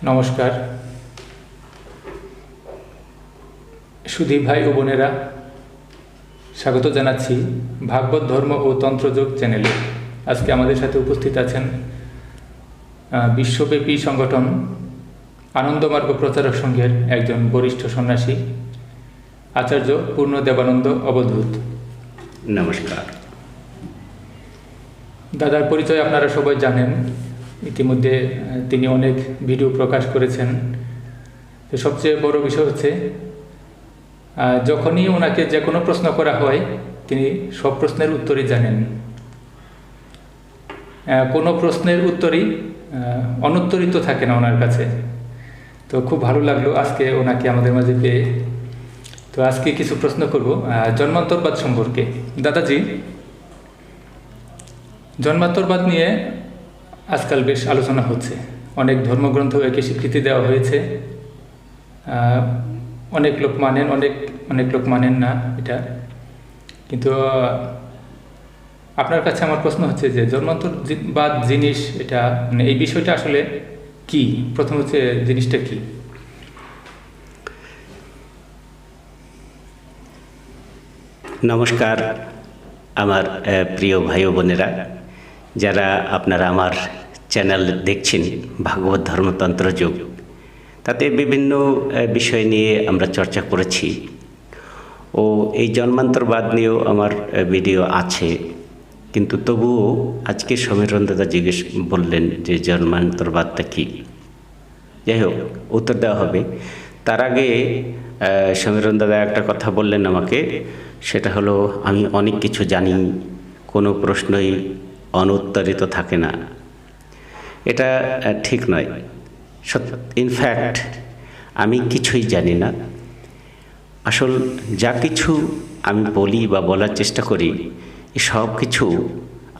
নমস্কার সুধী ভাই ও বোনেরা, স্বাগত জানাচ্ছি ভাগবত ধর্ম ও তন্ত্রযোগ চ্যানেলে। আজকে আমাদের সাথে উপস্থিত আছেন বিশ্বব্যাপী সংগঠন আনন্দমার্গ প্রচারক সংঘের একজন বরিষ্ঠ সন্ন্যাসী আচার্য পূর্ণ দেবানন্দ অবধূত। নমস্কার। দাদার পরিচয় আপনারা সবাই জানেন, ইতিমধ্যে তিনি অনেক ভিডিও প্রকাশ করেছেন। তো সবচেয়ে বড় বিষয় হচ্ছে যখনই ওনাকে যে কোনো প্রশ্ন করা হয় তিনি সব প্রশ্নের উত্তরই জানেন। কোনো প্রশ্নের উত্তরই অনুত্তরিত থাকে না ওনার কাছে। তো খুব ভালো লাগলো আজকে ওনাকে আমাদের মাঝে পেয়ে। তো আজকে কিছু প্রশ্ন করব জন্মান্তরবাদ সম্পর্কে। দাদাজি, জন্মান্তরবাদ নিয়ে আজকাল বেশ আলোচনা হচ্ছে, অনেক ধর্মগ্রন্থ একে স্বীকৃতি দেওয়া হয়েছে। অনেক লোক মানেন, অনেক লোক মানেন না এটা। কিন্তু আপনার কাছে আমার প্রশ্ন হচ্ছে যে জন্মান্তরবাদ জিনিস এটা, মানে এই বিষয়টা আসলে কি? প্রথম হচ্ছে জিনিসটা কি? নমস্কার আমার প্রিয় ভাই ও বোনেরা, যারা আপনারা আমার চ্যানেল দেখছেন ভাগবত ধর্মতন্ত্র যোগ। তাতে বিভিন্ন বিষয় নিয়ে আমরা চর্চা করেছি ও এই জন্মান্তরবাদ নিয়েও আমার ভিডিও আছে। কিন্তু তবুও আজকে সমীরণ দাদা জিজ্ঞেস বললেন যে জন্মান্তরবাদটা কী। যাই হোক, উত্তর দেওয়া হবে। তার আগে সমীরণ দাদা একটা কথা বললেন আমাকে, সেটা হলো আমি অনেক কিছু জানি, কোনো প্রশ্নই অনুত্তরিত থাকে না। এটা ঠিক নয়। ইনফ্যাক্ট আমি কিছুই জানি না। আসল যা কিছু আমি বলি বা বলার চেষ্টা করি, সব কিছু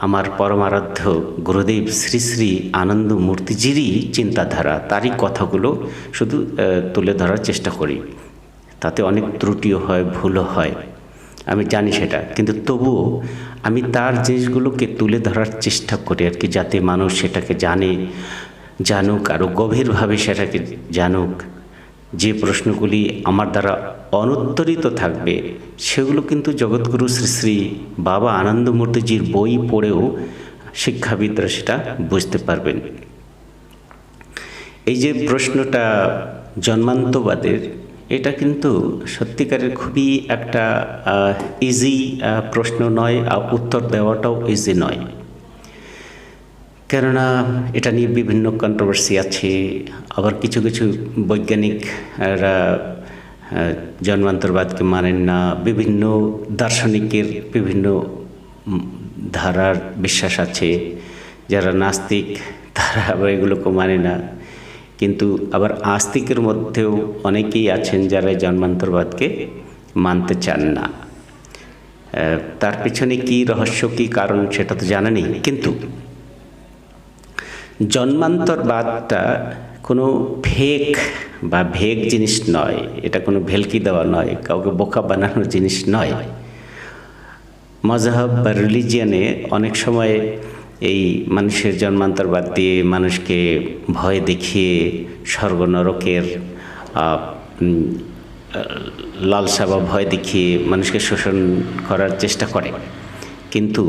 আমার পরমারাধ্য গুরুদেব শ্রী শ্রী আনন্দ মূর্তিজিরই চিন্তাধারা, তারই কথাগুলো শুধু তুলে ধরার চেষ্টা করি। তাতে অনেক ত্রুটিও হয়, ভুলও হয়, আমি জানি সেটা। কিন্তু তবুও আমি তার জিনিসগুলোকে তুলে ধরার চেষ্টা করি আর কি, যাতে মানুষ সেটাকে জানুক, আরও গভীরভাবে সেটাকে জানুক। যে প্রশ্নগুলি আমার দ্বারা অনুত্তরিত থাকবে সেগুলো কিন্তু জগৎগুরু শ্রী শ্রী বাবা আনন্দমূর্তিজির বই পড়েও শিক্ষাবিদরা সেটা বুঝতে পারবেন। এই যে প্রশ্নটা জন্মান্তবাদের, এটা কিন্তু সত্যিকারের খুবই একটা ইজি প্রশ্ন নয়, আর উত্তর দেওয়াটাও ইজি নয়। কেননা এটা নিয়ে বিভিন্ন কন্ট্রোভার্সি আছে। আবার কিছু কিছু বৈজ্ঞানিকরা জন্মান্তরবাদকে মানেন না, বিভিন্ন দার্শনিকের বিভিন্ন ধারার বিশ্বাস আছে। যারা নাস্তিক তারা আবার এগুলোকে মানে না। কিন্তু আবার আস্তিকের মধ্যেও অনেকেই আছেন যারা জন্মান্তরবাদকে মানতে চান না। তার পিছনে কী রহস্য, কী কারণ সেটা তো জানা নেই। কিন্তু জন্মান্তরবাদটা কোনো ভেগ জিনিস নয়, এটা কোনো ভেলকি দেওয়া নয়, কাউকে বোকা বানানোর জিনিস নয়। মজহব বা রিলিজিয়ানে অনেক সময় এই মানুষের জন্মান্তরবাদ দিয়ে মানুষকে ভয় দেখিয়ে স্বর্গ নরকের লালসা বা ভয় দেখিয়ে মানুষকে শোষণ করার চেষ্টা করে। কিন্তু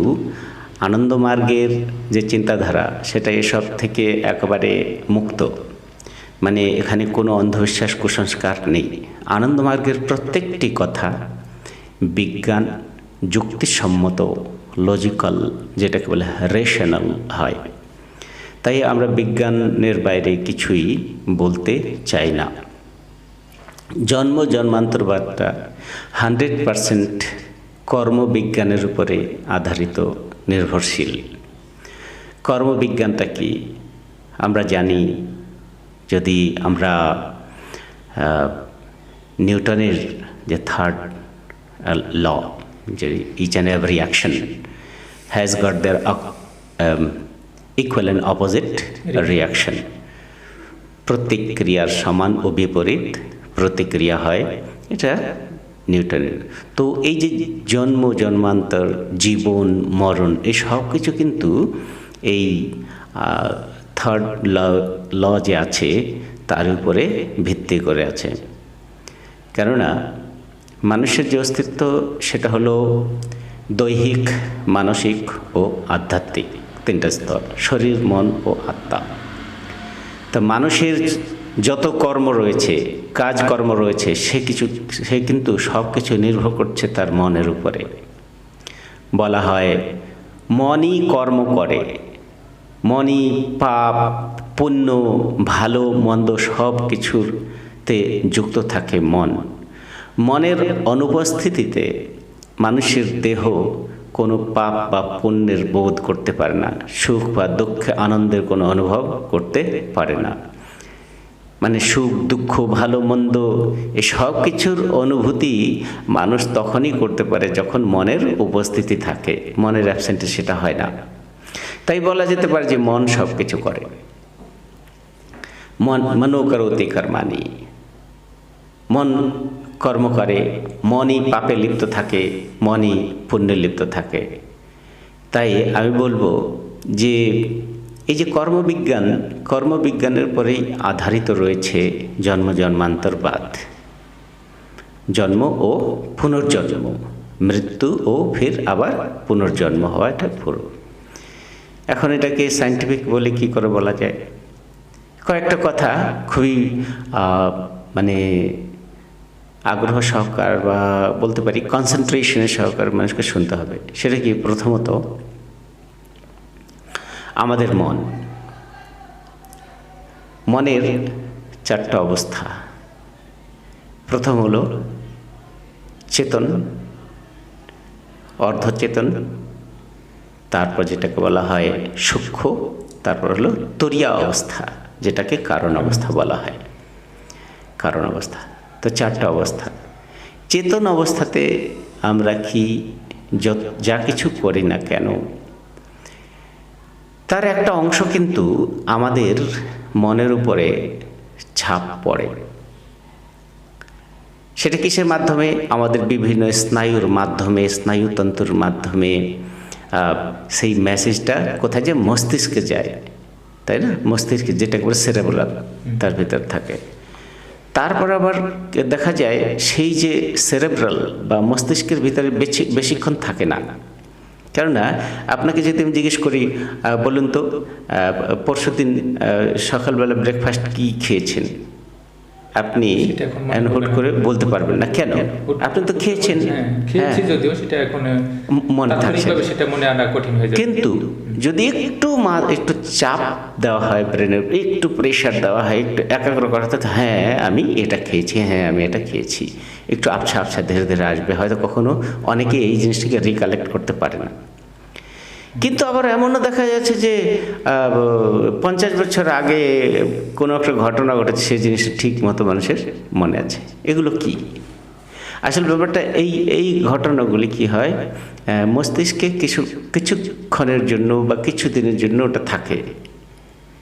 আনন্দমার্গের যে চিন্তাধারা সেটা এসব থেকে একেবারে মুক্ত। মানে এখানে কোনো অন্ধবিশ্বাস, কুসংস্কার নেই। আনন্দমার্গের প্রত্যেকটি কথা বিজ্ঞান, যুক্তিসম্মত, লজিক্যাল, যেটাকে বলে রেশনাল হয়। তাই আমরা বিজ্ঞানের বাইরে কিছুই বলতে চাই না। জন্মান্তরবাদটা 100% কর্মবিজ্ঞানের উপরে আধারিত, নির্ভরশীল। কর্মবিজ্ঞানটা কি আমরা জানি। যদি আমরা নিউটনের যে থার্ড ল, যে each and every action has got their equal and opposite reaction, প্রত্যেক ক্রিয়ার সমান ও বিপরীত প্রতিক্রিয়া হয়, এটা নিউটনের। তো এই যে জন্মান্তর, জীবন, মরণ, এই সব কিছু কিন্তু এই থার্ড ল যে আছে তার উপরে ভিত্তি করে আছে। কেননা মানুষের যে অস্তিত্ব সেটা হলো দৈহিক, মানসিক ও আধ্যাত্মিক, তিনটা স্তর, শরীর, মন ও আত্মা। তা মানুষের যত কর্ম রয়েছে, কাজকর্ম রয়েছে, সে কিন্তু সব কিছু নির্ভর করছে তার মনের উপরে। বলা হয় মনই কর্ম করে, মনই পাপ পুণ্য ভালো মন্দ সব কিছুতে যুক্ত থাকে মন। মনের অনুপস্থিতিতে মানুষের দেহ কোনো পাপ বা পুণ্যের বোধ করতে পারে না, সুখ বা দুঃখে আনন্দের কোনো অনুভব করতে পারে না। মানে সুখ দুঃখ ভালো মন্দ এই সব কিছুর অনুভূতি মানুষ তখনই করতে পারে যখন মনের উপস্থিতি থাকে, মনের অ্যাবসেন্টে সেটা হয় না। তাই বলা যেতে পারে যে মন সব কিছু করে। মনোকরোতি কর্মাণি, মন কর্ম করে, মনই পাপে লিপ্ত থাকে, মনই পুণ্যে লিপ্ত থাকে। তাই আমি বলবো যে এই যে কর্মবিজ্ঞানের পরেই আধারিত রয়েছে জন্ম জন্মান্তরবাদ, জন্ম ও পুনর্জন্ম, মৃত্যু ও ফের আবার পুনর্জন্ম হওয়া, এটা পুরো। এখন এটাকে সায়েন্টিফিক বলে কি করে বলা যায়? কয়েকটা কথা খুবই মানে আগ্রহ সহকার বা বলতে পারি কনসেন্ট্রেশনের সহকার মানুষকে শুনতে হবে। সেটা কি? প্রথমত আমাদের মনের চারটা অবস্থা। প্রথম হলো চেতন, অর্ধচেতন, তারপর যেটাকে বলা হয় সূক্ষ্ম, তারপর হলো তুরীয়া অবস্থা, যেটাকে কারণ অবস্থা বলা হয়। কারণ অবস্থা তো চারটা অবস্থা। চেতন অবস্থাতে আমরা কি যা কিছু করি না কেন, তার একটা অংশ কিন্তু আমাদের মনের উপরে ছাপ পড়ে। সেটা কিসের মাধ্যমে? আমাদের বিভিন্ন স্নায়ুর মাধ্যমে, স্নায়ুতন্ত্রের মাধ্যমে সেই মেসেজটা কোথায় যে মস্তিষ্কে যায়, তাই না? মস্তিষ্কে যেটাকে বলে সেরেব্রাল, তার ভিতর থাকে। তারপর আবার দেখা যায় সেই যে সেরেব্রাল বা মস্তিষ্কের ভিতরে বেশিক্ষণ থাকে না। কেননা আপনাকে যদি আমি জিজ্ঞেস করি, বলুন তো পরশুদিন সকালবেলা ব্রেকফাস্ট কি খেয়েছেন, আপনি হুট করে বলতে পারবেন না। কেন? আপনি তো খেয়েছেন, খেয়েছি যদিও সেটা এখন মনে থাকছে, সেটা মনে আনা কঠিন হয়ে যায়। কিন্তু যদি একটু চাপ দেওয়া হয় ব্রেনের, একটু প্রেশার দেওয়া হয়, একটু একাগ্র করা হয়, হ্যাঁ আমি এটা খেয়েছি, হ্যাঁ আমি এটা খেয়েছি, একটু আবছা আবছা ধীরে ধীরে আসবে। হয়তো কখনো অনেকে এই জিনিসটিকে রিকালেক্ট করতে পারে না। কিন্তু আবার এমনও দেখা যাচ্ছে যে 50 বছর আগে কোনো একটা ঘটনা ঘটেছে, সেই জিনিসটা ঠিক মতো মানুষের মনে আছে। এগুলো কি? আসল ব্যাপারটা এই ঘটনাগুলি কি হয়, মস্তিষ্কে কিছুক্ষণের জন্য বা কিছু দিনের জন্য ওটা থাকে,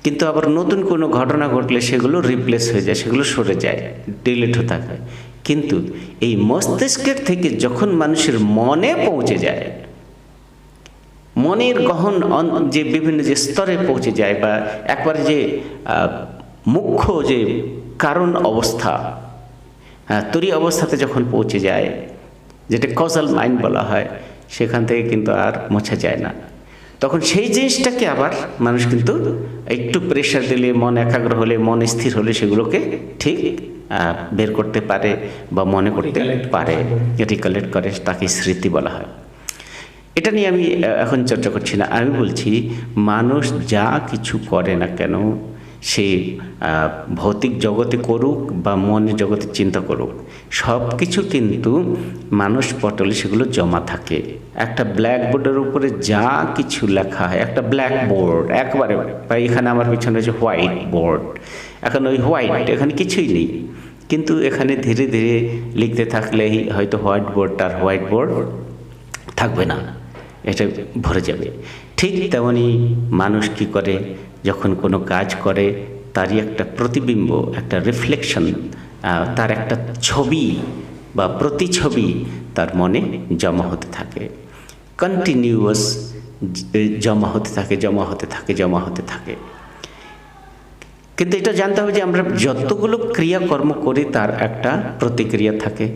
কিন্তু আবার নতুন কোনো ঘটনা ঘটলে সেগুলো রিপ্লেস হয়ে যায়, সেগুলো সরে যায়, ডিলিট হতে থাকে। কিন্তু এই মস্তিষ্কের থেকে যখন মানুষের মনে পৌঁছে যায়, মনের গহন যে বিভিন্ন যে স্তরে পৌঁছে যায়, বা একবারে যে মুখ্য যে কারণ অবস্থা, তরি অবস্থাতে যখন পৌঁছে যায়, যেটা কজাল মাইন্ড বলা হয়, সেখান থেকে কিন্তু আর মোছা যায় না। তখন সেই জিনিসটাকে আবার মানুষ কিন্তু একটু প্রেশার দিলে, মন একাগ্র হলে, মন স্থির হলে সেগুলোকে ঠিক বের করতে পারে বা মনে করতে পারে, রিকালেক্ট করে, তাকে স্মৃতি বলা হয়। এটা নিয়ে আমি এখন চর্চা করছি না। আমি বলছি মানুষ যা কিছু করে না কেন, সে ভৌতিক জগতে করুক বা মনের জগতে চিন্তা করুক, সব কিছু কিন্তু মানুষ পটলে সেগুলো জমা থাকে। একটা ব্ল্যাকবোর্ডের উপরে যা কিছু লেখা হয়, একটা ব্ল্যাক বোর্ড একবারে, বা এখানে আমার পিছনে হচ্ছে হোয়াইট বোর্ড, এখন ওই হোয়াইট, এখানে কিছুই নেই, কিন্তু এখানে ধীরে ধীরে লিখতে থাকলেই হয়তো হোয়াইট বোর্ড থাকবে না, এটা ভরে যাবে। ঠিক তেমনই মানুষ কি করে, যখন কোনো কাজ করে তারই একটা প্রতিবিম্ব, একটা রিফ্লেকশন, তার একটা ছবি বা প্রতিছবি তার মনে জমা হতে থাকে, কন্টিনিউয়াস জমা হতে থাকে। কিন্তু এটা জানতে হবে যে আমরা যতগুলো ক্রিয়াকর্ম করি তার একটা প্রতিক্রিয়া থাকে।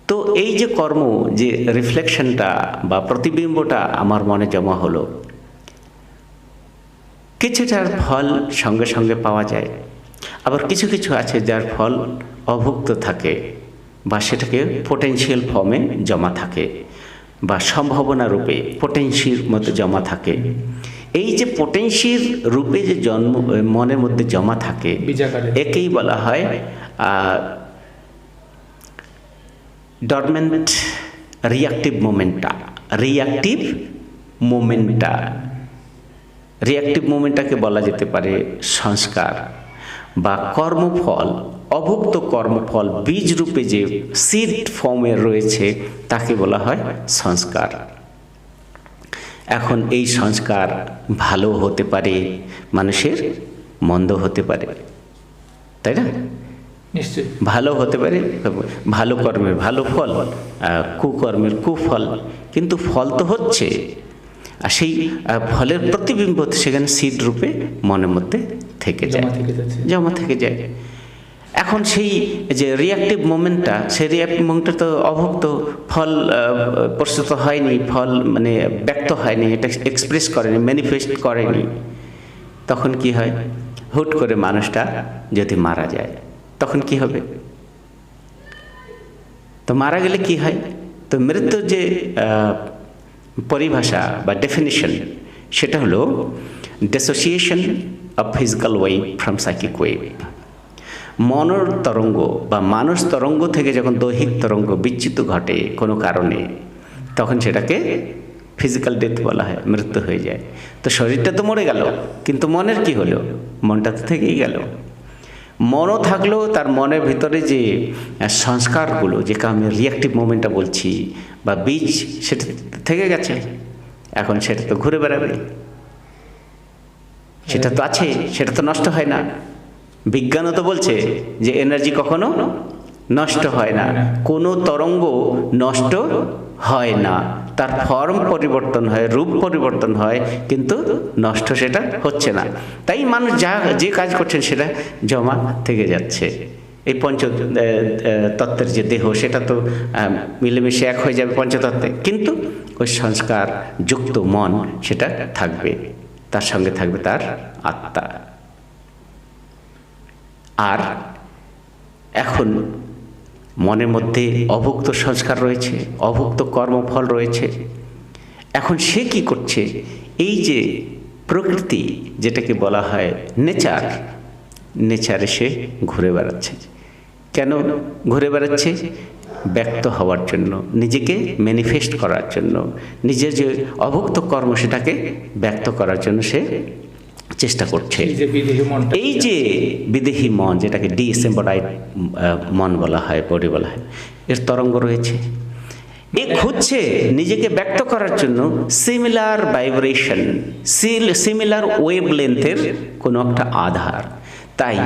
তো এই যে কর্ম, যে রিফ্লেকশনটা বা প্রতিবিম্বটা আমার মনে জমা হলো, কিছুটার ফল সঙ্গে সঙ্গে পাওয়া যায়, আবার কিছু কিছু আছে যার ফল অভুক্ত থাকে বা সেটাকে পোটেনশিয়াল ফর্মে জমা থাকে বা সম্ভাবনা রূপে পোটেনশিয়াল মধ্যে জমা থাকে। এই যে পোটেনশিয়াল রূপে যে মনের মধ্যে জমা থাকে, একেই বলা হয় ডরমেন্ট রিঅ্যাক্টিভ মোমেন্টা। রিঅ্যাক্টিভ মোমেন্টাকে বলা যেতে পারে সংস্কার বা কর্মফল, অভুক্ত কর্মফল বীজ রূপে যে সিড ফর্মে রয়েছে তাকে বলা হয় সংস্কার। এখন এই সংস্কার ভালো হতে পারে, মানুষের মন্দ হতে পারে, তাই না? নিশ্চয়ই ভালো হতে পারে, ভালো কর্মের ভালো ফল, কুকর্মের কুফল, কিন্তু ফল তো হচ্ছে, আর সেই ফলের প্রতিবিম্ব সেখানে সিড রূপে মনের মধ্যে থেকে যায়, জমা থেকে যায়। এখন সেই যে রিঅ্যাক্টিভ মোমেন্টটা, সেই রিঅ্যাক্টিভ মোমেন্টটা তো অভুক্ত, ফল প্রস্তুত হয়নি, ফল মানে ব্যক্ত হয়নি, এটা এক্সপ্রেস করেনি, ম্যানিফেস্ট করেনি। তখন কি হয়? হুট করে মানুষটা যদি মারা যায় তখন কি হবে? তো মারা গেলে কি হয়? তো মৃত্যুর যে পরিভাষা বা ডেফিনিশন, সেটা হলো dissociation of physical wave from psychic wave. মনের তরঙ্গ বা মানস তরঙ্গ থেকে যখন দৈহিক তরঙ্গ বিচ্যুত ঘটে কোনো কারণে, তখন সেটাকে ফিজিক্যাল ডেথ বলা হয়, মৃত্যু হয়ে যায়। তো শরীরটা তো মরে গেল, কিন্তু মনের কি হলো? মনটা তো থেকেই গেল। মনও থাকলেও তার মনের ভিতরে যে সংস্কারগুলো, যে আমি রিঅ্যাক্টিভ মোমেন্টটা বলছি বা বীজ, সেটা থেকে গেছে, এখন সেটা তো ঘুরে বেড়াবে, সেটা তো আছে, সেটা তো নষ্ট হয় না। বিজ্ঞানও তো বলছে যে এনার্জি কখনো নষ্ট হয় না, কোনো তরঙ্গ নষ্ট হয় না, তার ফর্ম পরিবর্তন হয়, রূপ পরিবর্তন হয়, কিন্তু নষ্ট সেটা হচ্ছে না। তাই মানুষ যে কাজ করছেন সেটা জমা থেকে যাচ্ছে। এই পঞ্চ তত্ত্বের যে দেহ, সেটা তো মিলেমিশে এক হয়ে যাবে পঞ্চতত্ত্বে, কিন্তু ওই সংস্কার যুক্ত মন সেটা থাকবে, তার সঙ্গে থাকবে তার আত্মা। আর এখন মনের মধ্যে অভুক্ত সংস্কার রয়েছে, অভুক্ত কর্মফল রয়েছে। এখন সে কি করছে? এই যে প্রকৃতি, যেটাকে বলা হয় নেচারে সে ঘুরে বেড়াচ্ছে। কেন ঘুরে বেড়াচ্ছে? ব্যক্ত হওয়ার জন্য, নিজেকে ম্যানিফেস্ট করার জন্য, নিজের যে অভুক্ত কর্ম সেটাকে ব্যক্ত করার জন্য সে চেষ্টা করছে। এই যে বিদেহী মন, যেটাকে ডিসেম্বরাইড মন বলা হয়, বডি বলা হয়, এর তরঙ্গ রয়েছে, এ খুঁজছে নিজেকে ব্যক্ত করার জন্য সিমিলার ভাইব্রেশন, সিমিলার ওয়েভ লেন্থের কোনো একটা আধার। তাই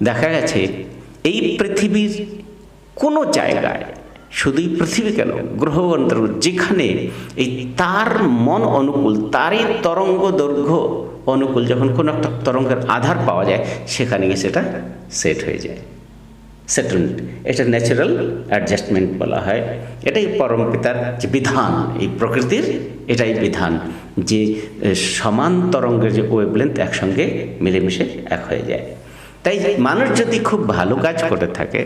দেখা গেছে এই পৃথিবীর কোনো জায়গায়, শুধুই পৃথিবী কেন, গ্রহ অন্তর, যেখানে এই তার মন অনুকূল, তারই তরঙ্গ দৈর্ঘ্য অনুকূল যখন কোনো একটা তরঙ্গের আধার পাওয়া যায়, সেখানে গিয়ে সেটা সেট হয়ে যায়, সেটেলমেন্ট। এটা ন্যাচারাল অ্যাডজাস্টমেন্ট বলা হয়। এটাই পরম পিতার যে বিধান, এই প্রকৃতির এটাই বিধান, যে সমান তরঙ্গের যে ওয়েভলেন্থ একসঙ্গে মিলেমিশে এক হয়ে যায়। তাই মানুষ যদি খুব ভালো কাজ করে থাকে,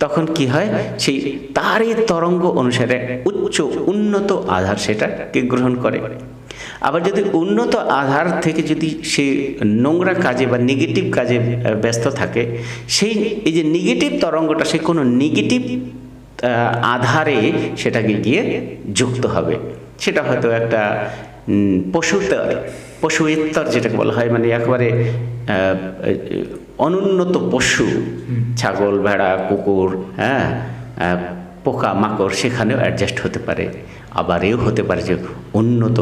তখন কি হয়? সেই তারই তরঙ্গ অনুসারে উচ্চ উন্নত আধার সেটাকে গ্রহণ করে। আবার যদি উন্নত আধার থেকে যদি সে নোংরা কাজে বা নেগেটিভ কাজে ব্যস্ত থাকে, সেই এই যে নেগেটিভ তরঙ্গটা সে কোনো নেগেটিভ আধারে সেটাকে গিয়ে যুক্ত হবে। সেটা হয়তো একটা পশুত্তর যেটাকে বলা হয়, মানে একেবারে অনুন্নত পশু, ছাগল, ভেড়া, কুকুর, হ্যাঁ, পোকা মাকড়, সেখানেও অ্যাডজাস্ট হতে পারে। আবার এও হতে পারে যে উন্নত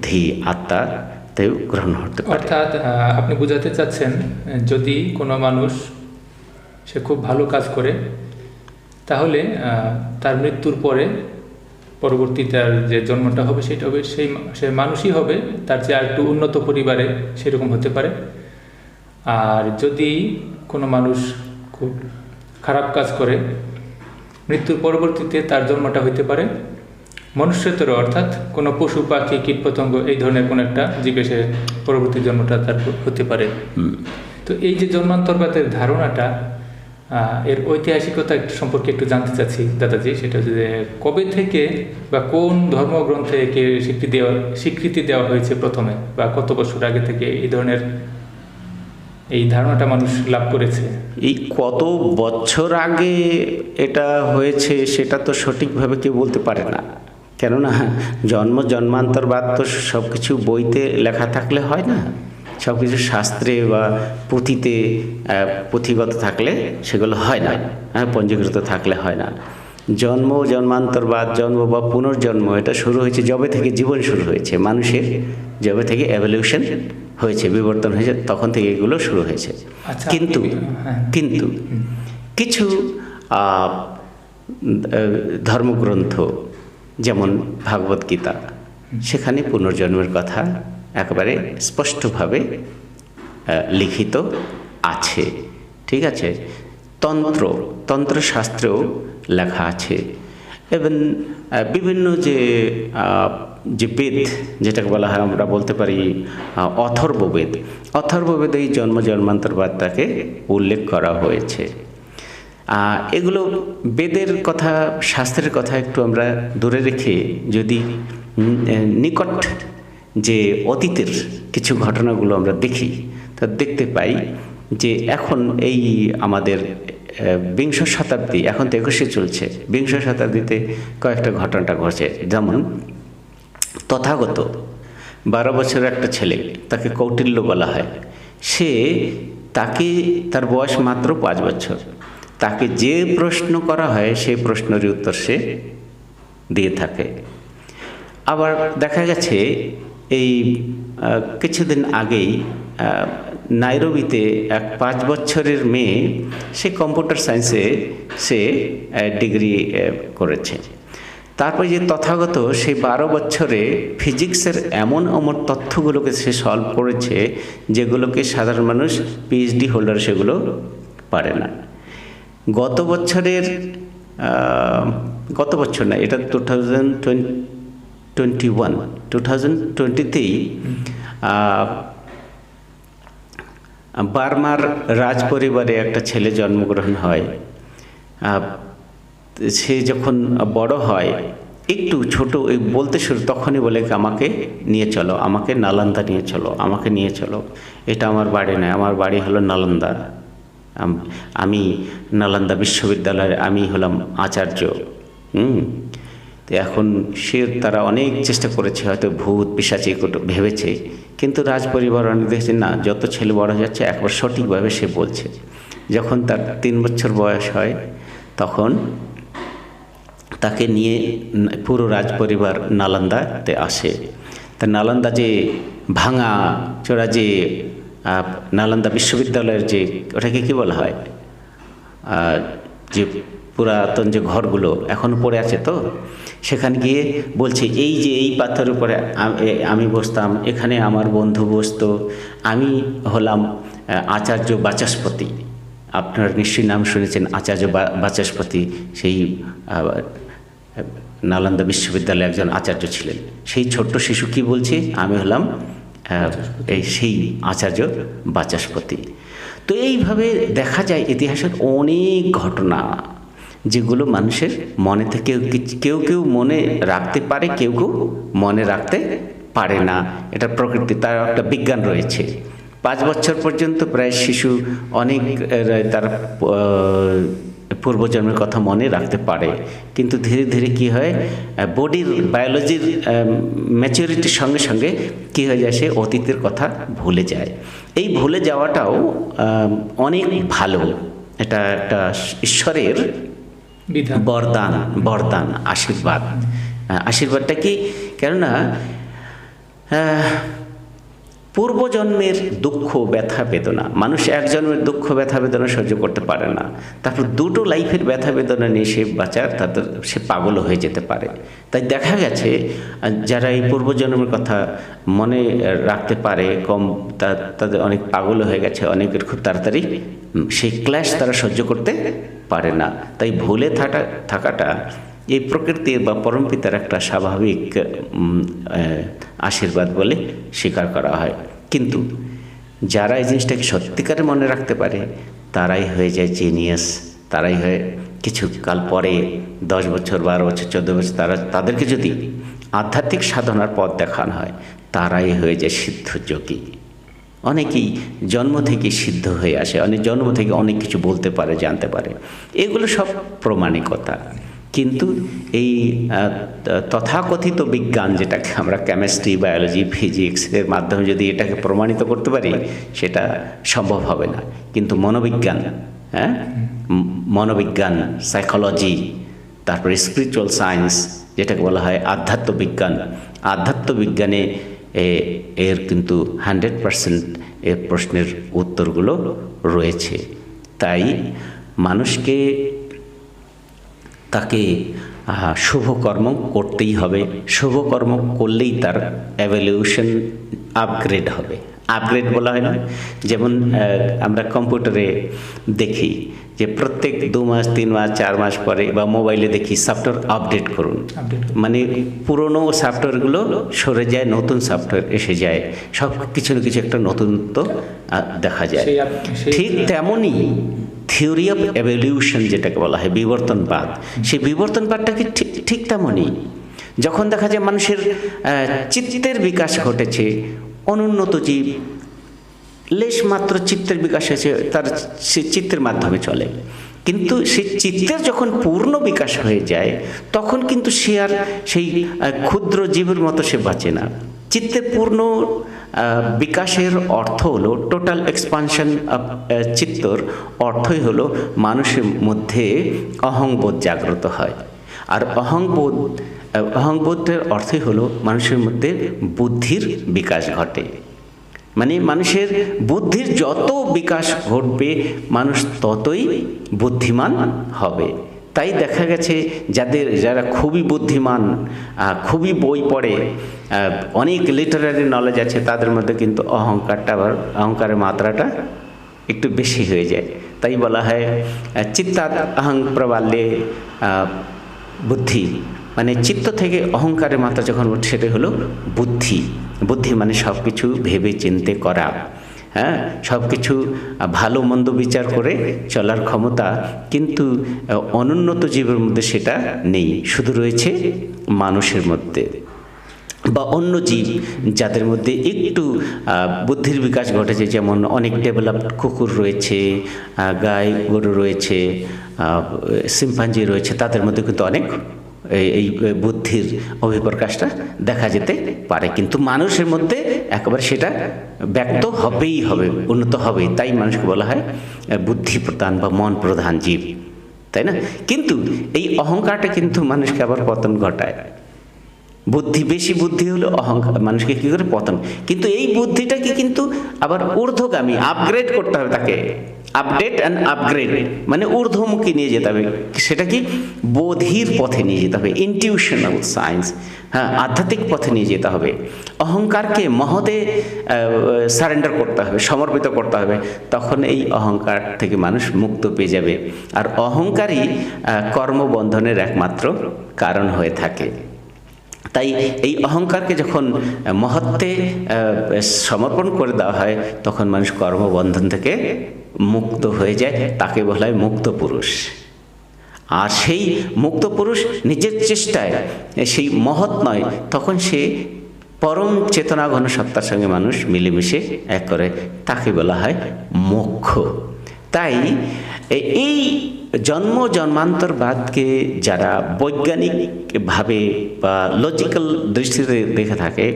ধী আত্মাতেও গ্রহণ হতে পারে। অর্থাৎ আপনি বোঝাতে চাচ্ছেন, যদি কোনো মানুষ সে খুব ভালো কাজ করে, তাহলে তার মৃত্যুর পরে পরবর্তী তার যে জন্মটা হবে সেটা হবে সে মানুষই হবে, তার চেয়ে আর একটু উন্নত পরিবারে সেরকম হতে পারে। আর যদি কোনো মানুষ খুব খারাপ কাজ করে, মৃত্যুর পরবর্তীতে তার জন্মটা হইতে পারে মনুষ্যেতর, অর্থাৎ কোনো পশু পাখি কীটপতঙ্গ এই ধরনের কোনো একটা জীবে সে পরবর্তী জন্মটা তার হতে পারে। তো এই যে জন্মান্তরবাদের ধারণাটা, এর ঐতিহাসিকতা সম্পর্কে একটু জানতে চাচ্ছি দাদাজি। সেটা হচ্ছে যে কবে থেকে বা কোন ধর্মগ্রন্থে একে স্বীকৃতি দেওয়া হয়েছে প্রথমে, বা কত বছর আগে থেকে এই ধরনের এই ধারণাটা মানুষ লাভ করেছে? এই কত বছর আগে এটা হয়েছে সেটা তো সঠিকভাবে কেউ বলতে পারে না, কেননা জন্মান্তরবাদ তো সব কিছু বইতে লেখা থাকলে হয় না, সব কিছু শাস্ত্রে বা পুঁথিতে পুঁথিগত থাকলে সেগুলো হয় না, পঞ্জীকৃত থাকলে হয় না। জন্মান্তরবাদ, জন্ম বা পুনর্জন্ম, এটা শুরু হয়েছে যবে থেকে জীবন শুরু হয়েছে মানুষের, যবে থেকে এভলিউশন হয়েছে, বিবর্তন হয়েছে, তখন থেকে এগুলো শুরু হয়েছে। কিন্তু কিছু ধর্মগ্রন্থ যেমন ভাগবত গীতা, সেখানে পুনর্জন্মের কথা একেবারে স্পষ্টভাবে লিখিত আছে। ঠিক আছে, তন্ত্রশাস্ত্রেও লেখা আছে, এবং বিভিন্ন যে বেদ, যেটাকে বলা হয়, আমরা বলতে পারি অথর্ববেদ, এই জন্মান্তরবাদটাকে উল্লেখ করা হয়েছে। এগুলো বেদের কথা, শাস্ত্রের কথা একটু আমরা দূরে রেখে যদি নিকট যে অতীতের কিছু ঘটনাগুলো আমরা দেখি, তা দেখতে পাই যে এখন এই আমাদের বিংশ শতাব্দী, এখন তো 21শে চলছে, বিংশ শতাব্দীতে কয়েকটা ঘটনাটা ঘটছে। যেমন তথাগত 12 বছরের একটা ছেলে, তাকে কৌটিল্য বলা হয়, তার বয়স মাত্র 5 বছর। তাকে যে প্রশ্ন করা হয় সেই প্রশ্নের উত্তর সে দিয়ে থাকে। আবার দেখা গেছে এই কিছুদিন আগেই নাইরোবিতে এক 5 বছরের মেয়ে, সে কম্পিউটার সায়েন্সে সে ডিগ্রি করেছে। তারপরে যে তথাগত, সেই 12 বছরে ফিজিক্সের এমন তথ্যগুলোকে সে সলভ করেছে যেগুলোকে সাধারণ মানুষ পিএইচডি হোল্ডার সেগুলো পারে না। গত বছর না, এটা 2020তেই বার্মার রাজ পরিবারে একটা ছেলে জন্মগ্রহণ হয়। সে যখন বড় হয়, একটু ছোট বলতে শুরু, তখনই বলে আমাকে নিয়ে চলো, আমাকে নালন্দা নিয়ে চলো। এটা আমার বাড়ি নয়, আমার বাড়ি হলো নালন্দা, আমি নালন্দা বিশ্ববিদ্যালয়ের আমি হলাম আচার্য। তো এখন তারা অনেক চেষ্টা করেছে, হয়তো ভূত পিশাচি ভেবেছে, কিন্তু রাজ পরিবার অনেক দেখছে না, যত ছেলে বড় হয়ে যাচ্ছে একবার সঠিকভাবে সে বলছে। যখন তার 3 বছর বয়স হয়, তখন তাকে নিয়ে পুরো রাজ পরিবার নালন্দাতে আসে। তা নালন্দা যে ভাঙা চোরা যে নালন্দা বিশ্ববিদ্যালয়ের যে, ওটাকে কি বলা হয়, যে পুরাতন যে ঘরগুলো এখনো পড়ে আছে, তো সেখানে গিয়ে বলছে এই যে এই পাথরের উপরে আমি বসতাম, এখানে আমার বন্ধু বসতো, আমি হলাম আচার্য বাচস্পতি। আপনারা নিশ্চয়ই নাম শুনেছেন আচার্য বাচস্পতি, সেই নালন্দা বিশ্ববিদ্যালয়ে একজন আচার্য ছিলেন। সেই ছোট্ট শিশু কি বলছে, আমি হলাম সেই আচার্য বাচস্পতি। তো এইভাবে দেখা যায় ইতিহাসের অনেক ঘটনা, যেগুলো মানুষের মনে থেকে কেউ মনে রাখতে পারে, কেউ মনে রাখতে পারে না। এটা প্রকৃতি, তার একটা বিজ্ঞান রয়েছে। 5 বছর পর্যন্ত প্রায় শিশু অনেক তার পূর্বজন্মের কথা মনে রাখতে পারে, কিন্তু ধীরে ধীরে কি হয়, বডির বায়োলজির ম্যাচুরিটির সঙ্গে সঙ্গে কি হয়ে যায়, সে অতীতের কথা ভুলে যায়। এই ভুলে যাওয়াটাও অনেক ভালো, এটা একটা ঈশ্বরের বরদান, আশীর্বাদটা কি, কেননা পূর্বজন্মের দুঃখ ব্যথা বেদনা, মানুষ এক জন্মের দুঃখ ব্যথা বেদনা সহ্য করতে পারে না, তারপর দুটো লাইফের ব্যথা বেদনা নিয়ে সে বাঁচার তাদের সে পাগল হয়ে যেতে পারে। তাই দেখা গেছে যারা এই পূর্বজন্মের কথা মনে রাখতে পারে কম, তাদের অনেক পাগল হয়ে গেছে, অনেকের খুব তাড়াতাড়ি সেই ক্ল্যাশ তারা সহ্য করতে পারে না। তাই ভুলে থাকাটা এই প্রকৃতির বা পরমপিতার একটা স্বাভাবিক আশীর্বাদ বলে স্বীকার করা হয়। কিন্তু যারা এই জিনিসটাকে সত্যিকারে মনে রাখতে পারে তারাই হয়ে যায় জিনিয়াস, তারাই হয়ে কিছু কাল পরে 10 বছর 12 বছর 14 বছর তাদেরকে যদি আধ্যাত্মিক সাধনার পথ দেখানো হয় তারাই হয়ে যায় সিদ্ধ যোগী। অনেকেই জন্ম থেকে সিদ্ধ হয়ে আসে, অনেক জন্ম থেকে অনেক কিছু বলতে পারে, জানতে পারে, এগুলো সব প্রমাণিকতা। কিন্তু এই তথাকথিত বিজ্ঞান, যেটাকে আমরা কেমিস্ট্রি, বায়োলজি, ফিজিক্সের মাধ্যমে যদি এটাকে প্রমাণিত করতে পারি সেটা সম্ভব হবে না। কিন্তু মনোবিজ্ঞান, মনোবিজ্ঞান, সাইকোলজি, তারপরে স্পিরিচুয়াল সায়েন্স যেটাকে বলা হয় আধ্যাত্মবিজ্ঞান, আধ্যাত্মবিজ্ঞানে এর কিন্তু 100% এর প্রশ্নের উত্তরগুলো রয়েছে। তাই মানুষকে তাকে শুভকর্ম করতেই হবে, শুভকর্ম করলেই তার এভলিউশন আপগ্রেড হবে। আপগ্রেড বলা হয় না, যেমন আমরা কম্পিউটারে দেখি যে প্রত্যেক 2 মাস 3 মাস 4 মাস পরে, বা মোবাইলে দেখি সফটওয়্যার আপডেট করুন, মানে পুরনো সফটওয়্যারগুলো সরে যায়, নতুন সফটওয়্যার এসে যায়, সব কিছু না কিছু একটা নতুনত্ব দেখা যায়। ঠিক তেমনই থিওরি অফ এভলিউশন যেটাকে বলা হয় বিবর্তনবাদ, সেই বিবর্তনবাদটাকে ঠিক তেমনই। যখন দেখা যায় মানুষের চিত্তের বিকাশ ঘটেছে, অনুন্নত জীব লেশমাত্র চিত্তের বিকাশ হয়েছে, তার সে চিত্তের মাধ্যমে চলে, কিন্তু সেই চিত্তের যখন পূর্ণ বিকাশ হয়ে যায় তখন কিন্তু সে আর সেই ক্ষুদ্র জীবের মতো সে বাঁচে না। চিত্তের পূর্ণ বিকাশের অর্থ হলো, টোটাল এক্সপানশন অফ চিত্তর অর্থই হলো মানুষের মধ্যে অহংবোধ জাগ্রত হয়। আর অহংবোধের অর্থই হলো মানুষের মধ্যে বুদ্ধির বিকাশ ঘটে। মানে মানুষের বুদ্ধির যত বিকাশ ঘটবে মানুষ ততই বুদ্ধিমান হবে। তাই দেখা গেছে যারা খুবই বুদ্ধিমান, খুবই বই পড়ে, অনেক লিটারারি নলেজ আছে, তাদের মধ্যে কিন্তু অহংকারের মাত্রাটা একটু বেশি হয়ে যায়। তাই বলা হয় চিত্তাৎ অহং প্রবাল্যে বুদ্ধি, মানে চিত্ত থেকে অহংকারের মাত্রা যখন সেটা হলো বুদ্ধি। বুদ্ধি মানে সব কিছু ভেবে চিন্তে করা, সব কিছু ভালো মন্দ বিচার করে চলার ক্ষমতা। কিন্তু অনুন্নত জীবের মধ্যে সেটা নেই, শুধু রয়েছে মানুষের মধ্যে বা অন্য জীব যাদের মধ্যে একটু বুদ্ধির বিকাশ ঘটেছে। যেমন অনেক ডেভেলপড কুকুর রয়েছে, গাই গরু রয়েছে, শিম্পাঞ্জি রয়েছে, তাদের মধ্যে কিন্তু অনেক এই বুদ্ধির অভিপ্রকাশটা দেখা যেতে পারে। কিন্তু মানুষের মধ্যে একেবারে সেটা ব্যক্ত হবেই হবে, উন্নত হবেই। তাই মানুষকে বলা হয় বুদ্ধি প্রধান বা মন প্রধান জীব, তাই না? কিন্তু এই অহংকারটা কিন্তু মানুষকে আবার পতন ঘটায়। বেশি বুদ্ধি হলো অহংকার মানুষকে কী করে পতন। কিন্তু এই বুদ্ধিটাকে কিন্তু আবার ঊর্ধ্বগামী আপগ্রেড করতে হবে, তাকে আপডেট অ্যান্ড আপগ্রেড, মানে ঊর্ধ্বমুখী নিয়ে যেতে হবে। সেটা কি বোধির পথে নিয়ে যেতে হবে, ইনটিউশনাল সায়েন্স, আধ্যাত্মিক পথে নিয়ে যেতে হবে। অহংকারকে মহতে সারেন্ডার করতে হবে, সমর্পিত করতে হবে। তখন এই অহংকার থেকে মানুষ মুক্ত পেয়ে যাবে। আর অহংকারই কর্মবন্ধনের একমাত্র কারণ হয়ে থাকে। তাই এই অহংকারকে যখন মহত্বে সমর্পণ করে দেওয়া হয় তখন মানুষ কর্মবন্ধন থেকে মুক্ত হয়ে যায়, তাকে বলা হয় মুক্ত পুরুষ। আর সেই মুক্ত পুরুষ নিজের চেষ্টায় সেই মহৎ নয়, তখন সে পরম চেতনা ঘন সত্তার সঙ্গে মানুষ মিলেমিশে এক করে, তাকে বলা হয় মোক্ষ। তাই এই জন্মান্তরবাদকে যারা বৈজ্ঞানিকভাবে বা লজিক্যাল দৃষ্টিতে দেখে থাকে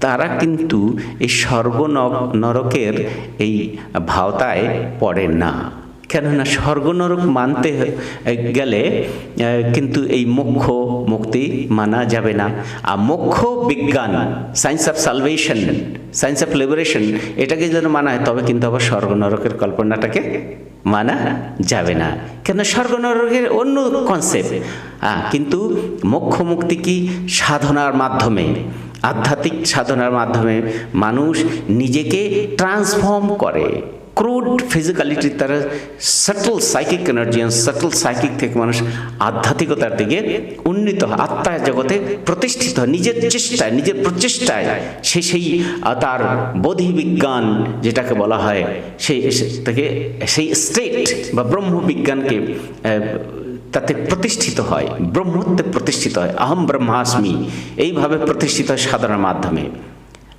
তারা কিন্তু এই নরকের এই ভাওতায় পড়ে না। কেননা স্বর্গ নরক মানতে গেলে কিন্তু এই মোক্ষ মুক্তি মানা যাবে না। আর মোক্ষ বিজ্ঞান, science of salvation, science of liberation, এটাকে যেন মানা হয়, তবে কিন্তু আবার স্বর্গ নরকের কল্পনাটাকে মানা যাবে না। কেন? স্বর্গ নরকের অন্য কনসেপ্ট। কিন্তু মোক্ষ মুক্তি কি? সাধনার মাধ্যমে, আধ্যাত্মিক সাধনার মাধ্যমে মানুষ নিজেকে ট্রান্সফর্ম করে। ক্রুড ফিজিক্যালিটির তারা subtle psychic energy, subtle psychic থেকে মানুষ আধ্যাত্মিকতার দিকে উন্নীত হয়, আত্মার জগতে প্রতিষ্ঠিত হয় নিজের চেষ্টায়, নিজের প্রচেষ্টায়। সেই তার বোধিবিজ্ঞান যেটাকে বলা হয়, সেই থেকে সেই স্টেট বা ব্রহ্মবিজ্ঞানকে তাতে প্রতিষ্ঠিত হয়, ব্রহ্মত্বে প্রতিষ্ঠিত হয়, আহম ব্রহ্মাস্মি, এইভাবে প্রতিষ্ঠিত হয় সাধনার মাধ্যমে।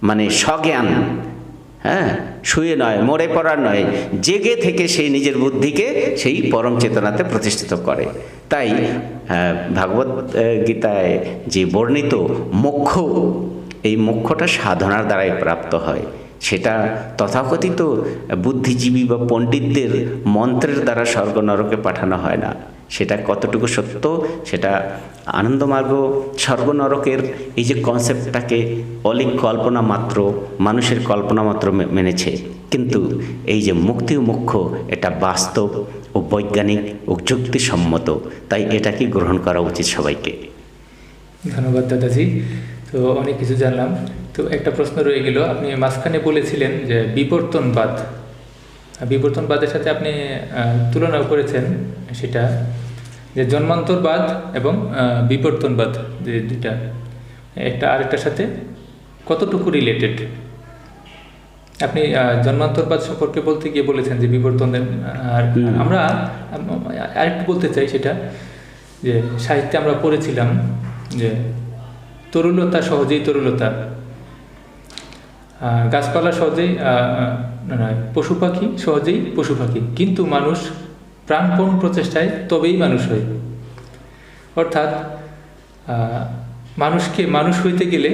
মানে স্বজ্ঞান, হ্যাঁ, শুয়ে নয়, মরে পড়ার নয়, জেগে থেকে সেই নিজের বুদ্ধিকে সেই পরম চেতনাতে প্রতিষ্ঠিত করে। তাই ভাগবত গীতায় যে বর্ণিত মোক্ষ, এই মোক্ষটা সাধনার দ্বারাই প্রাপ্ত হয়। সেটা তথাকথিত বুদ্ধিজীবী বা পণ্ডিতদের মন্ত্রের দ্বারা স্বর্গ নরকে পাঠানো হয় না। সেটা কতটুকু সত্য, সেটা আনন্দমার্গ স্বর্গ নরকের এই যে কনসেপ্টটাকে অলিক কল্পনা মাত্র, মানুষের কল্পনা মাত্র মেনেছে। কিন্তু এই যে মুক্তি ও মোক্ষ, এটা বাস্তব ও বৈজ্ঞানিক ও যুক্তিসম্মত। তাই এটাকে গ্রহণ করা উচিত সবাইকে। ধন্যবাদ দাদাজি। তো অনেক কিছু জানলাম। তো একটা প্রশ্ন রয়ে গেল, আপনি মাঝখানে বলেছিলেন যে বিবর্তনবাদের সাথে আপনি তুলনা করেছেন সেটা, যে জন্মান্তরবাদ এবং বিবর্তনবাদ, যে দুইটা একটা আরেকটার সাথে কতটুকু রিলেটেড। আপনি জন্মান্তরবাদ সম্পর্কে বলতে গিয়ে বলেছেন যে বিবর্তনের, আর আমরা আরেকটু বলতে চাই সেটা, যে সাহিত্যে আমরা পড়েছিলাম যে তরুলতা সহজেই তরুলতা, গাছপালা সহজেই পশু পাখি সহজেই পশু পাখি, কিন্তু মানুষ প্রাণপণ প্রচেষ্টায় তবেই মানুষ হয়। অর্থাৎ মানুষকে মানুষ হইতে গেলে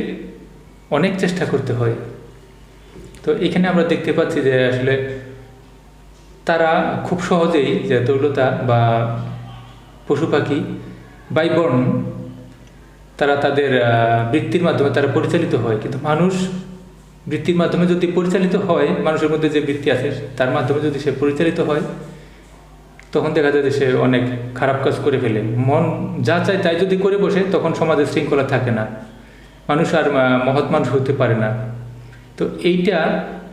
অনেক চেষ্টা করতে হয়। তো এখানে আমরা দেখতে পাচ্ছি যে আসলে তারা খুব সহজেই, যে তরুলতা বা পশু পাখি বাই বর্ন, তারা তাদের বৃত্তির মাধ্যমে তারা পরিচালিত হয়। কিন্তু মানুষ বৃত্তির মাধ্যমে যদি পরিচালিত হয়, মানুষের মধ্যে যে বৃত্তি আছে তার মাধ্যমে যদি সে পরিচালিত হয়, তখন দেখা যায় যে সে অনেক খারাপ কাজ করে ফেলে। মন যা চায় তাই যদি করে বসে, তখন সমাজে শৃঙ্খলা থাকে না, মানুষ আর মহৎ মানুষ হতে পারে না। তো এইটা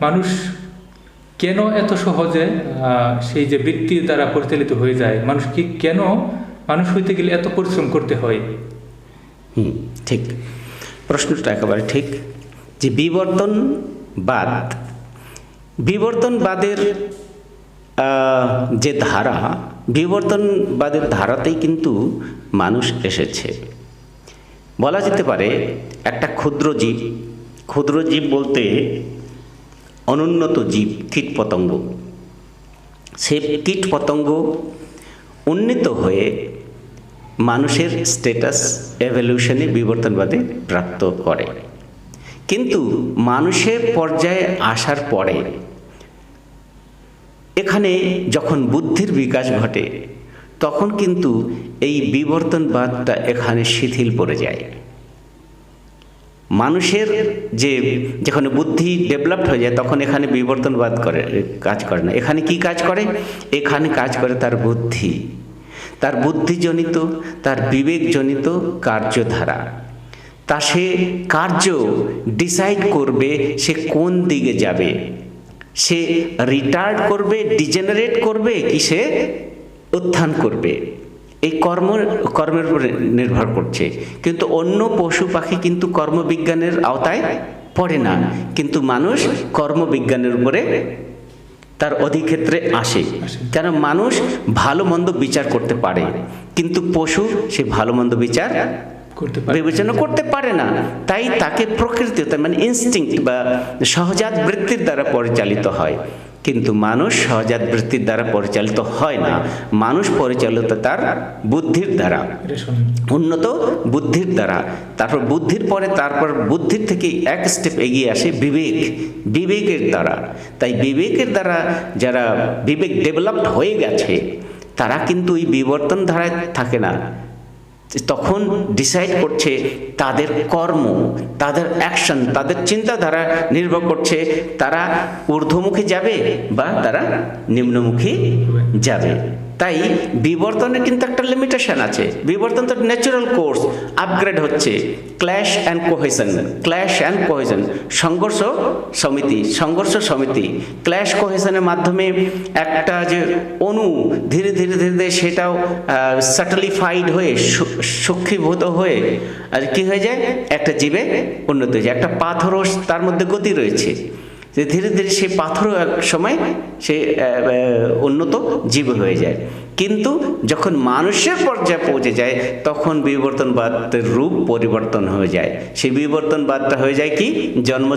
মানুষ কেন এত সহজে সেই যে বৃত্তির দ্বারা পরিচালিত হয়ে যায়, মানুষ কি কেন মানুষ হইতে গেলে এত পরিশ্রম করতে হয়? ঠিক, প্রশ্নটা একেবারে ঠিক। যে বিবর্তনবাদের যে ধারা, বিবর্তনবাদের ধারাতেই কিন্তু মানুষ এসেছে। বলা যেতে পারে একটা ক্ষুদ্র জীব বলতে অনুন্নত জীব, কীট পতঙ্গ। সে কীট পতঙ্গ উন্নীত হয়ে মানুষের স্ট্যাটাস এভলিউশনে বিবর্তনবাদে প্রাপ্ত করে। কিন্তু মানুষের পর্যায়ে আসার পরে এখানে যখন বুদ্ধির বিকাশ ঘটে, তখন কিন্তু এই বিবর্তনবাদটা এখানে শিথিল পড়ে যায়। মানুষের যেখানে বুদ্ধি ডেভেলপড হয়ে যায়, তখন এখানে বিবর্তনবাদ কাজ করে না। এখানে কি কাজ করে? এখানে কাজ করে তার বুদ্ধিজনিত, তার বিবেকজনিত কার্যধারা। তা সে কার্য ডিসাইড করবে সে কোন দিকে যাবে। সে রিটার্ড করবে, ডিজেনারেট করবে, কি সে উত্থান করবে। এই কর্মের উপরে নির্ভর করছে। কিন্তু অন্য পশু পাখি কিন্তু কর্মবিজ্ঞানের আওতায় পড়ে না, কিন্তু মানুষ কর্মবিজ্ঞানের উপরে তার অধিক্ষেত্রে আসে। কেন? মানুষ ভালো মন্দ বিচার করতে পারে, কিন্তু পশু সে ভালো মন্দ বিচার বিবেচনা করতে পারে না। তাই তাকে প্রকৃতি, মানে ইনস্টিংক্ট বা সহজাত বৃত্তির দ্বারা পরিচালিত হয়। কিন্তু মানুষ সহজাত বৃত্তির দ্বারা পরিচালিত হয় না, মানুষ পরিচালিত তার বুদ্ধির দ্বারা, উন্নত বুদ্ধির দ্বারা। তারপর বুদ্ধির থেকে এক স্টেপ এগিয়ে আসে বিবেকের দ্বারা। তাই বিবেকের দ্বারা যারা বিবেক ডেভেলপড হয়ে গেছে, তারা কিন্তু ওই বিবর্তন ধারায় থাকে না, তখন ডিসাইড করছে তাদের কর্ম, তাদের অ্যাকশন, তাদের চিন্তাধারা নির্ভর করছে তারা ঊর্ধ্বমুখী যাবে বা তারা নিম্নমুখী যাবে। তাই বিবর্তনের কিন্তু একটা লিমিটেশন আছে। বিবর্তন তো ন্যাচারাল কোর্স, আপগ্রেড হচ্ছে। ক্ল্যাশ অ্যান্ড কোহেশন, সংঘর্ষ সমিতি, ক্ল্যাশ কোহেশনের মাধ্যমে একটা যে অণু ধীরে ধীরে সেটাও স্যাটেলিফাইড হয়ে সূক্ষ্মীভূত হয়ে আর কি হয়ে যায়, একটা জীবে উন্নত হয়ে যায়। একটা পাথরও তার মধ্যে গতি রয়েছে, যে ধীরে ধীরে সেই পাথরও এক সময় সে উন্নত জীব হয়ে যায়। কিন্তু যখন মানুষের পর্যায়ে পৌঁছে যায় তখন বিবর্তনবাদের রূপ পরিবর্তন হয়ে যায়। সেই বিবর্তনবাদটা হয়ে যায় কি,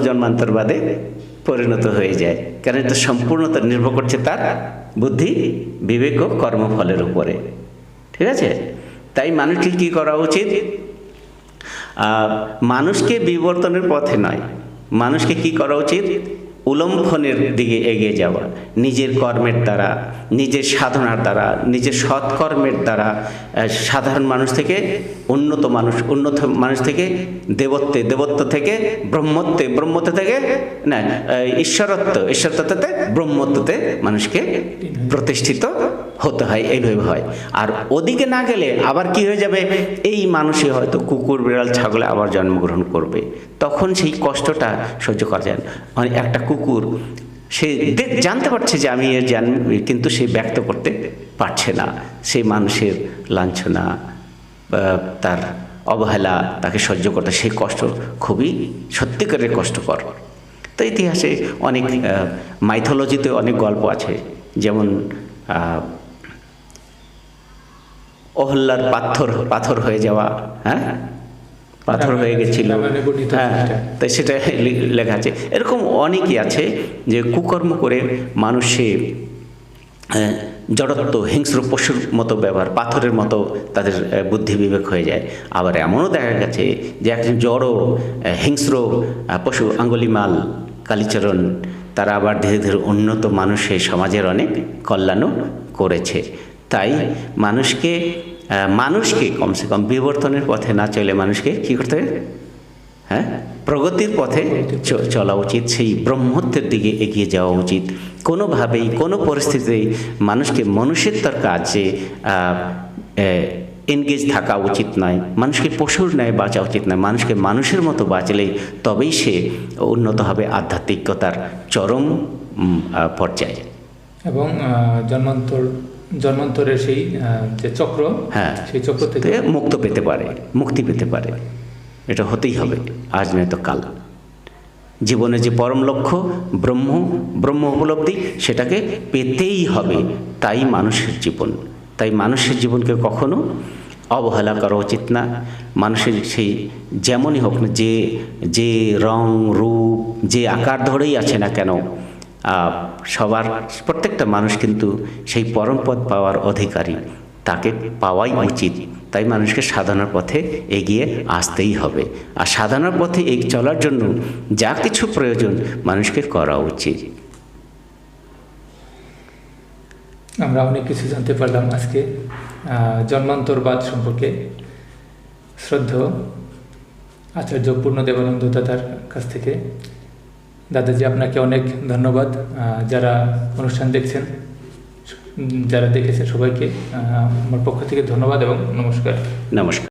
জন্মান্তরবাদে পরিণত হয়ে যায়। কারণ এটা সম্পূর্ণতা নির্ভর করছে তার বুদ্ধি, বিবেক ও কর্মফলের উপরে। ঠিক আছে? তাই মানুষকে কি করা উচিত? মানুষকে বিবর্তনের পথে নয়, মানুষকে কি করা উচিত? উলম্ফনের দিকে এগিয়ে যাওয়া, নিজের কর্মের দ্বারা, নিজের সাধনার দ্বারা, নিজের সৎকর্মের দ্বারা সাধারণ মানুষ থেকে উন্নত মানুষ থেকে দেবত্ব থেকে ব্রহ্মত্ব থেকে না ঈশ্বরত্ব থেকে ব্রহ্মত্বতে মানুষকে প্রতিষ্ঠিত হতে হয়। এইভাবে হয়। আর ওদিকে না গেলে আবার কি হয়ে যাবে, এই মানুষই হয়তো কুকুর বিড়াল ছাগলে আবার জন্মগ্রহণ করবে। তখন সেই কষ্টটা সহ্য করা যায় না। মানে একটা কুকুর সে জানতে পারছে যে আমি এর জানি, কিন্তু সে ব্যক্ত করতে পারছে না। সেই মানুষের লাঞ্ছনা, তার অবহেলা তাকে সহ্য করতে, সেই কষ্ট খুবই সত্যিকারের কষ্টকর। তো ইতিহাসে অনেক মাইথোলজিতে অনেক গল্প আছে, যেমন অহল্যার পাথর হয়ে যাওয়া, পাথর হয়ে গেছিল, তাই সেটা লেখা আছে। এরকম অনেকই আছে যে কুকর্ম করে মানুষে জড়ত্ব, হিংস্র পশুর মতো ব্যবহার, পাথরের মতো তাদের বুদ্ধি বিবেক হয়ে যায়। আবার এমনও দেখা গেছে যে একজন জড় হিংস্র পশু আঙ্গুলিমাল, কালীচরণ, তারা আবার ধীরে ধীরে উন্নত মানুষের সমাজের অনেক কল্যাণও করেছে। তাই মানুষকে কমসে কম বিবর্তনের পথে না চলে মানুষকে কি করতে হবে? প্রগতির পথে চলা উচিত, সেই ব্রহ্মত্বের দিকে এগিয়ে যাওয়া উচিত। কোনোভাবেই কোনো পরিস্থিতিতেই মানুষকে মনুষ্যত্বর কাজে এনগেজ থাকা উচিত নয়, মানুষকে পশুর ন্যায় বাঁচা উচিত নয়। মানুষকে মানুষের মতো বাঁচলেই তবেই সে উন্নত হবে আধ্যাত্মিকতার চরম পর্যায়ে। এবং জন্মান্তরের সেই যে চক্র, সেই চক্র থেকে মুক্তি পেতে পারে। এটা হতেই হবে, আজ নয়তো কাল। জীবনে যে পরম লক্ষ্য ব্রহ্ম উপলব্ধি, সেটাকে পেতেই হবে। তাই মানুষের জীবনকে কখনো অবহেলা করা উচিত না। মানুষের সেই যেমনই হোক না, যে রং রূপ, যে আকার ধরেই আছে না কেন, প্রত্যেকটা মানুষ কিন্তু সেই পরম পদ পাওয়ার অধিকারী, তাকে পাওয়াই উচিত। তাই মানুষকে সাধনার পথে এগিয়ে আসতেই হবে। আর সাধনার পথে চলার জন্য যা কিছু প্রয়োজন মানুষকে করা উচিত। আমরা অনেক কিছু জানতে পারলাম আজকে জন্মান্তরবাদ সম্পর্কে। শ্রদ্ধেয় আচার্য পূর্ণদেবানন্দ দাদার কাছ থেকে। দাদাজি, আপনাকে অনেক ধন্যবাদ। যারা অনুষ্ঠান দেখছেন, যারা দেখেছেন সবাইকে আমার পক্ষ থেকে ধন্যবাদ এবং নমস্কার।